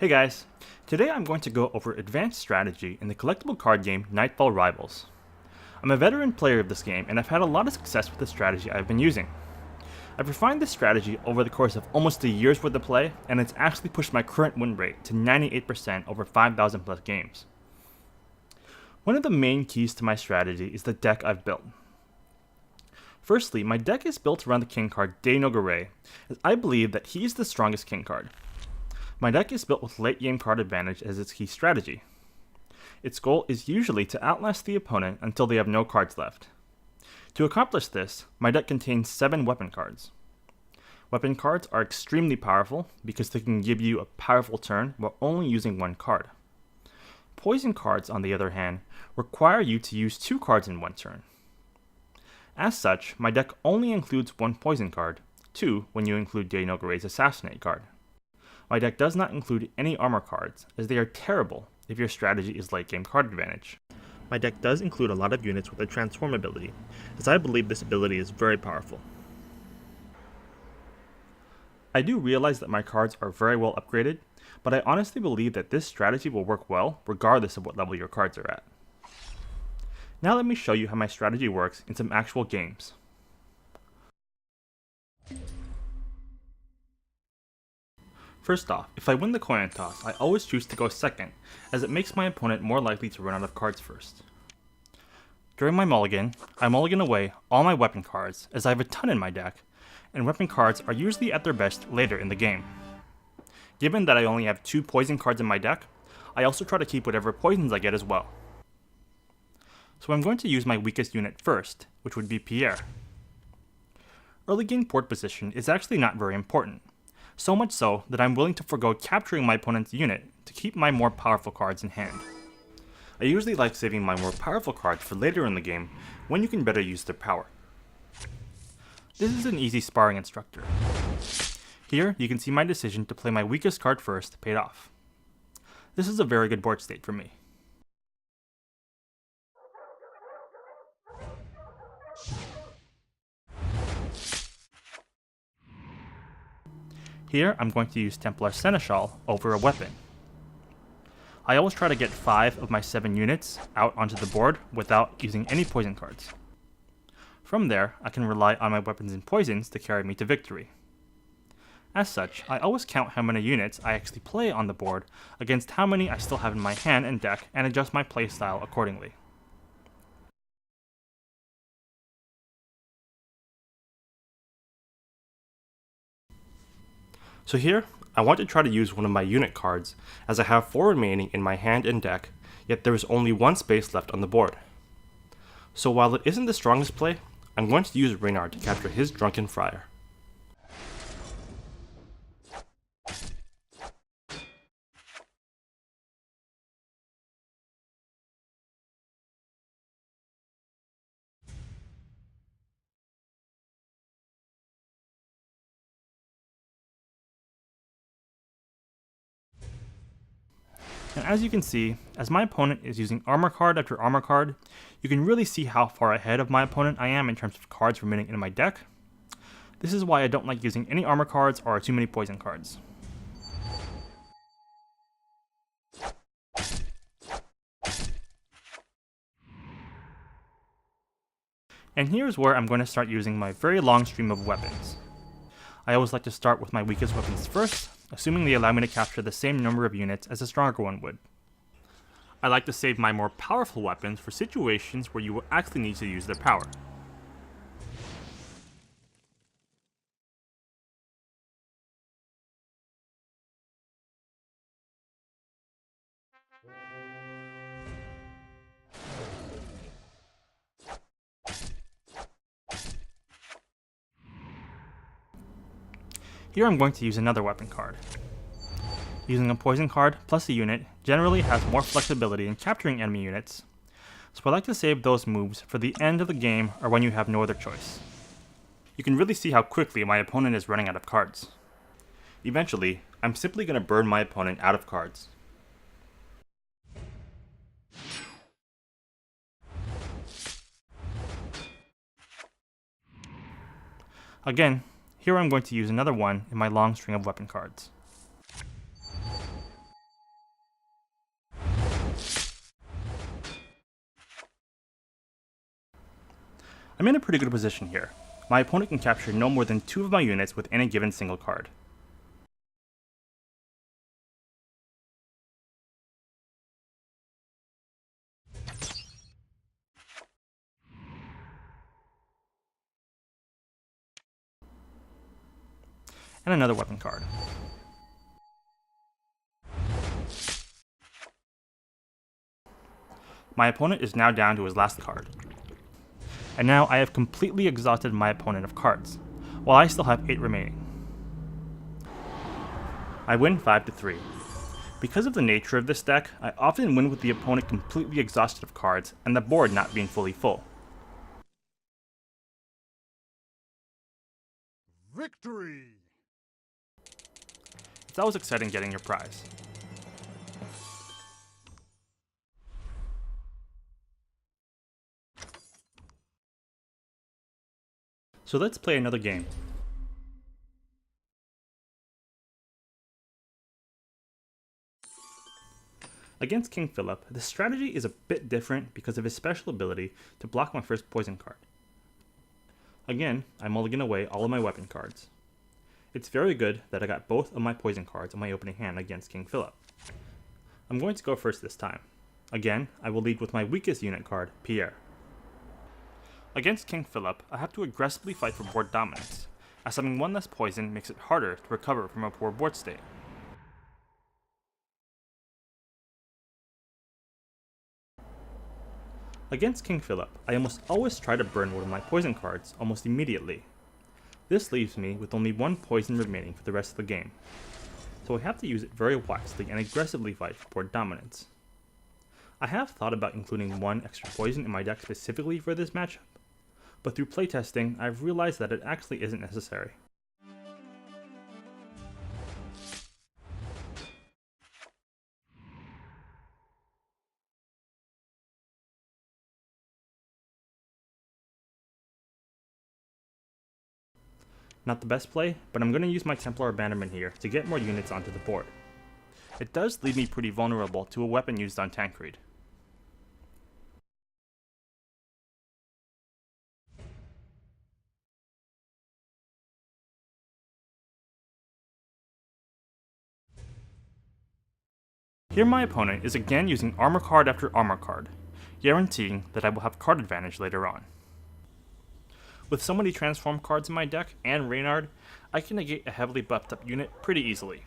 Hey guys, today I'm going to go over advanced strategy in the collectible card game Knightfall Rivals. I'm a veteran player of this game and I've had a lot of success with the strategy I've been using. I've refined this strategy over the course of almost a year's worth of play, and it's actually pushed my current win rate to 98% over 5,000 plus games. One of the main keys to my strategy is the deck I've built. Firstly, my deck is built around the king card Knightfall, as I believe that he is the strongest king card. My deck is built with late game card advantage as its key strategy. Its goal is usually to outlast the opponent until they have no cards left. To accomplish this, my deck contains 7 weapon cards. Weapon cards are extremely powerful because they can give you a powerful turn while only using 1 card. Poison cards, on the other hand, require you to use 2 cards in 1 turn. As such, my deck only includes 1 poison card, 2 when you include Knightfall's Assassinate card. My deck does not include any armor cards, as they are terrible if your strategy is late game card advantage. My deck does include a lot of units with a transform ability, as I believe this ability is very powerful. I do realize that my cards are very well upgraded, but I honestly believe that this strategy will work well regardless of what level your cards are at. Now let me show you how my strategy works in some actual games. First off, if I win the coin toss, I always choose to go second, as it makes my opponent more likely to run out of cards first. During my mulligan, I mulligan away all my weapon cards, as I have a ton in my deck, and weapon cards are usually at their best later in the game. Given that I only have 2 poison cards in my deck, I also try to keep whatever poisons I get as well. So I'm going to use my weakest unit first, which would be Pierre. Early game board position is actually not very important. So much so that I'm willing to forego capturing my opponent's unit to keep my more powerful cards in hand. I usually like saving my more powerful cards for later in the game when you can better use their power. This is an easy sparring instructor. Here you can see my decision to play my weakest card first paid off. This is a very good board state for me. Here, I'm going to use Templar Seneschal over a weapon. I always try to get 5 of my 7 units out onto the board without using any poison cards. From there, I can rely on my weapons and poisons to carry me to victory. As such, I always count how many units I actually play on the board against how many I still have in my hand and deck and adjust my playstyle accordingly. So here, I want to try to use one of my unit cards, as I have 4 remaining in my hand and deck, yet there is only 1 space left on the board. So while it isn't the strongest play, I'm going to use Reynard to capture his Drunken Friar. And as you can see, as my opponent is using armor card after armor card, you can really see how far ahead of my opponent I am in terms of cards remaining in my deck. This is why I don't like using any armor cards or too many poison cards. And here's where I'm going to start using my very long stream of weapons. I always like to start with my weakest weapons first, assuming they allow me to capture the same number of units as a stronger one would. I like to save my more powerful weapons for situations where you will actually need to use their power. Here I'm going to use another weapon card. Using a poison card plus a unit generally has more flexibility in capturing enemy units, so I like to save those moves for the end of the game or when you have no other choice. You can really see how quickly my opponent is running out of cards. Eventually, I'm simply going to burn my opponent out of cards. Again, here I'm going to use another one in my long string of weapon cards. I'm in a pretty good position here. My opponent can capture no more than 2 of my units with any given single card. And another weapon card. My opponent is now down to his last card. And now I have completely exhausted my opponent of cards, while I still have 8 remaining. I win 5-3. Because of the nature of this deck, I often win with the opponent completely exhausted of cards and the board not being fully full. Victory! It's always exciting getting your prize. So let's play another game. Against King Philip, the strategy is a bit different because of his special ability to block my first poison card. Again, I mulligan away all of my weapon cards. It's very good that I got both of my poison cards in my opening hand against King Philip. I'm going to go first this time. Again, I will lead with my weakest unit card, Pierre. Against King Philip, I have to aggressively fight for board dominance, as having one less poison makes it harder to recover from a poor board state. Against King Philip, I almost always try to burn one of my poison cards almost immediately. This leaves me with only 1 poison remaining for the rest of the game, so I have to use it very wisely and aggressively fight for board dominance. I have thought about including 1 extra poison in my deck specifically for this matchup, but through playtesting, I've realized that it actually isn't necessary. Not the best play, but I'm going to use my Templar Abandonment here to get more units onto the board. It does leave me pretty vulnerable to a weapon used on Tancred. Here my opponent is again using armor card after armor card, guaranteeing that I will have card advantage later on. With so many transform cards in my deck and Reynard, I can negate a heavily buffed up unit pretty easily.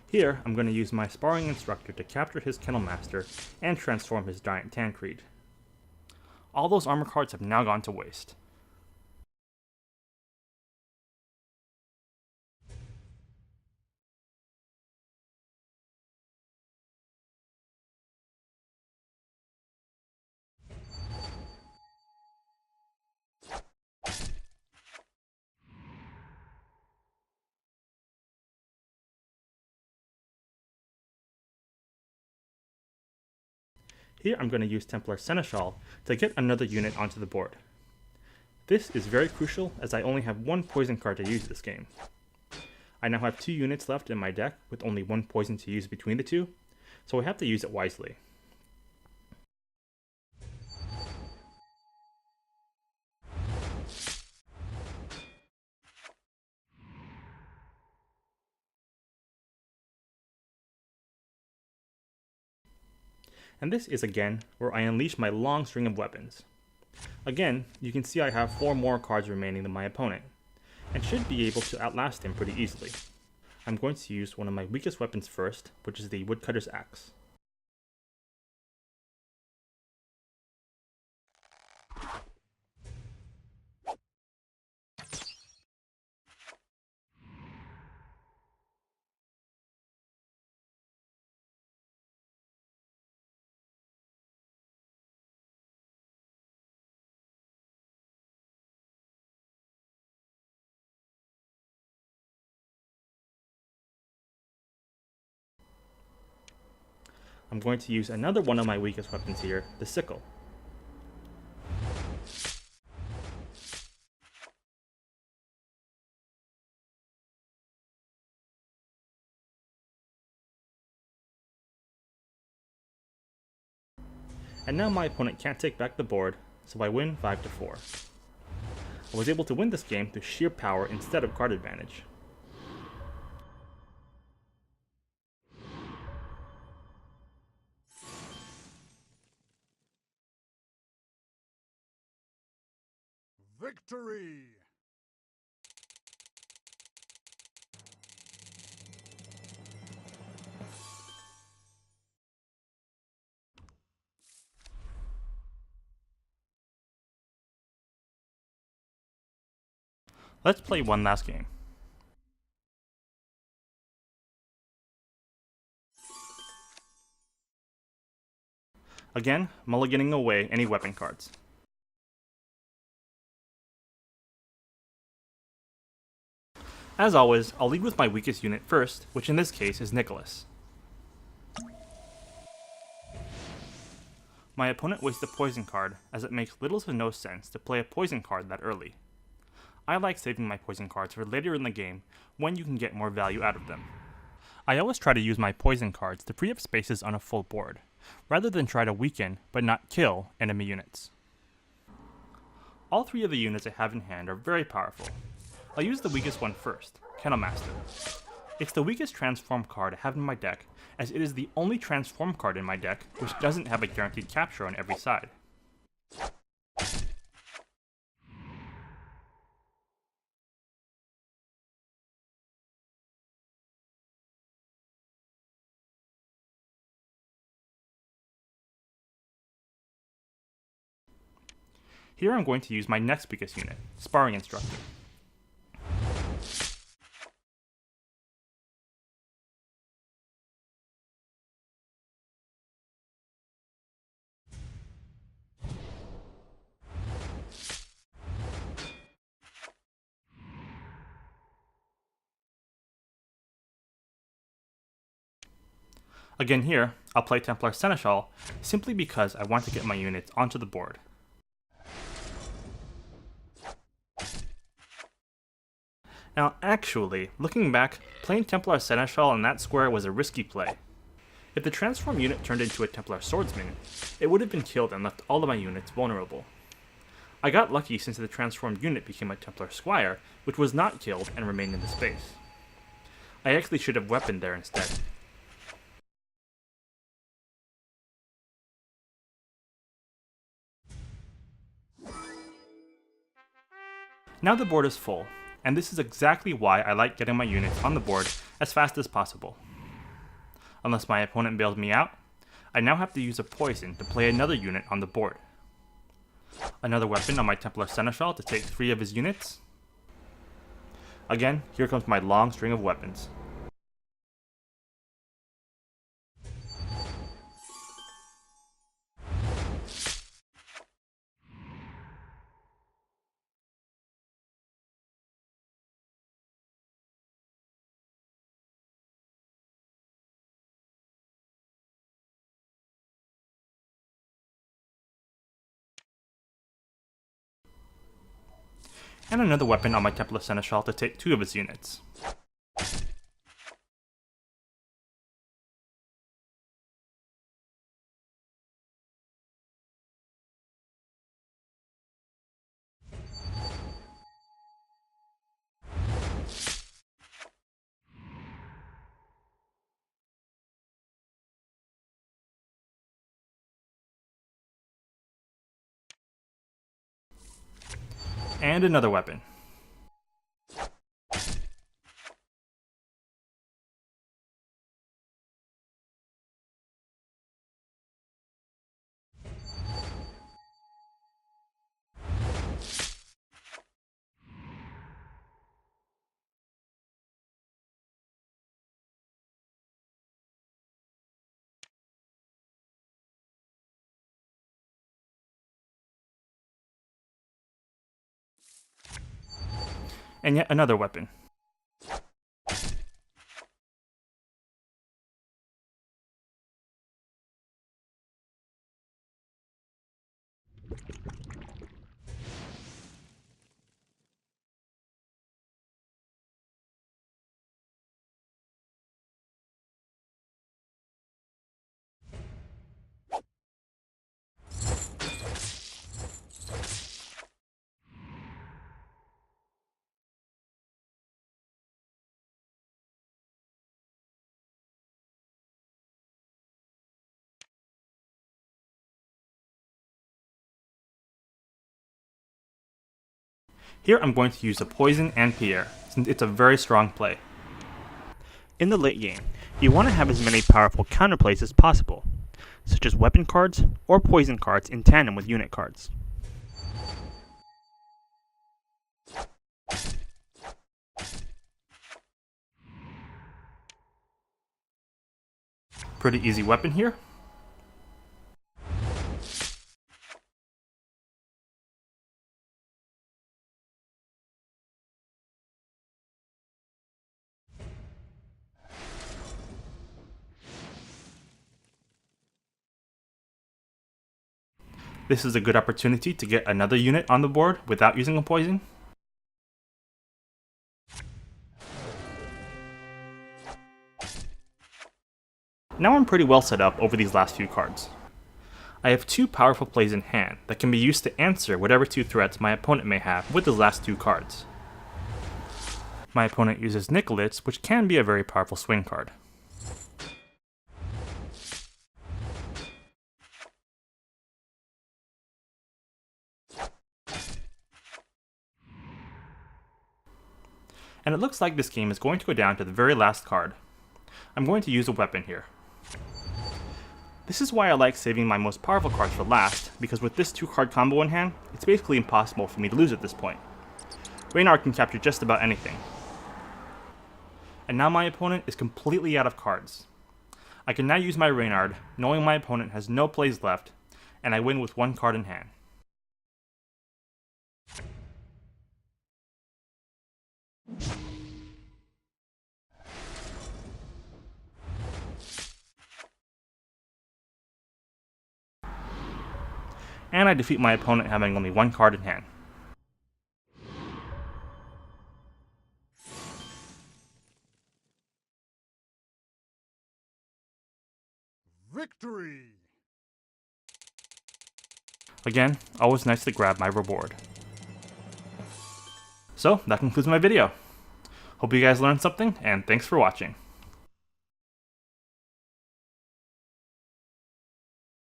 Here, I'm going to use my Sparring Instructor to capture his Kennel Master and transform his Giant Tancred. All those armor cards have now gone to waste. Here I'm going to use Templar Seneschal to get another unit onto the board. This is very crucial as I only have 1 poison card to use this game. I now have 2 units left in my deck with only 1 poison to use between the 2, so I have to use it wisely. And this is again where I unleash my long string of weapons. Again, you can see I have 4 more cards remaining than my opponent, and should be able to outlast him pretty easily. I'm going to use one of my weakest weapons first, which is the Woodcutter's Axe. I'm going to use another one of my weakest weapons here, the Sickle. and now my opponent can't take back the board, so I win 5-4. I was able to win this game through sheer power instead of card advantage. Victory! Let's play one last game. Again, mulliganing away any weapon cards. As always, I'll lead with my weakest unit first, which in this case is Nicholas. My opponent wastes a poison card, as it makes little to no sense to play a poison card that early. I like saving my poison cards for later in the game, when you can get more value out of them. I always try to use my poison cards to free up spaces on a full board, rather than try to weaken, but not kill, enemy units. All three of the units I have in hand are very powerful. I'll use the weakest one first, Kennelmaster. It's the weakest transform card I have in my deck, as it is the only transform card in my deck which doesn't have a guaranteed capture on every side. Here I'm going to use my next weakest unit, Sparring Instructor. Again here, I'll play Templar Seneschal simply because I want to get my units onto the board. Now actually, looking back, playing Templar Seneschal in that square was a risky play. If the transform unit turned into a Templar Swordsman, it would have been killed and left all of my units vulnerable. I got lucky since the transformed unit became a Templar Squire, which was not killed and remained in the space. I actually should have weaponed there instead. Now the board is full, and this is exactly why I like getting my units on the board as fast as possible. Unless my opponent bails me out, I now have to use a poison to play another unit on the board. Another weapon on my Templar Seneschal to take 3 of his units. Again, here comes my long string of weapons. And another weapon on my Templar Seneschal to take 2 of his units. And another weapon. And yet another weapon. Here I'm going to use a poison and Pierre, since it's a very strong play. In the late game, you want to have as many powerful counterplays as possible, such as weapon cards or poison cards in tandem with unit cards. Pretty easy weapon here. This is a good opportunity to get another unit on the board without using a poison. Now I'm pretty well set up over these last few cards. I have two powerful plays in hand that can be used to answer whatever two threats my opponent may have with the last two cards. My opponent uses Nicolitz, which can be a very powerful swing card. And it looks like this game is going to go down to the very last card. I'm going to use a weapon here. This is why I like saving my most powerful cards for last, because with this 2-card combo in hand, it's basically impossible for me to lose at this point. Reynard can capture just about anything. And now my opponent is completely out of cards. I can now use my Reynard, knowing my opponent has no plays left, and I win with 1 card in hand. And I defeat my opponent having only 1 card in hand. Victory! Again, always nice to grab my reward. So, that concludes my video. Hope you guys learned something, and thanks for watching.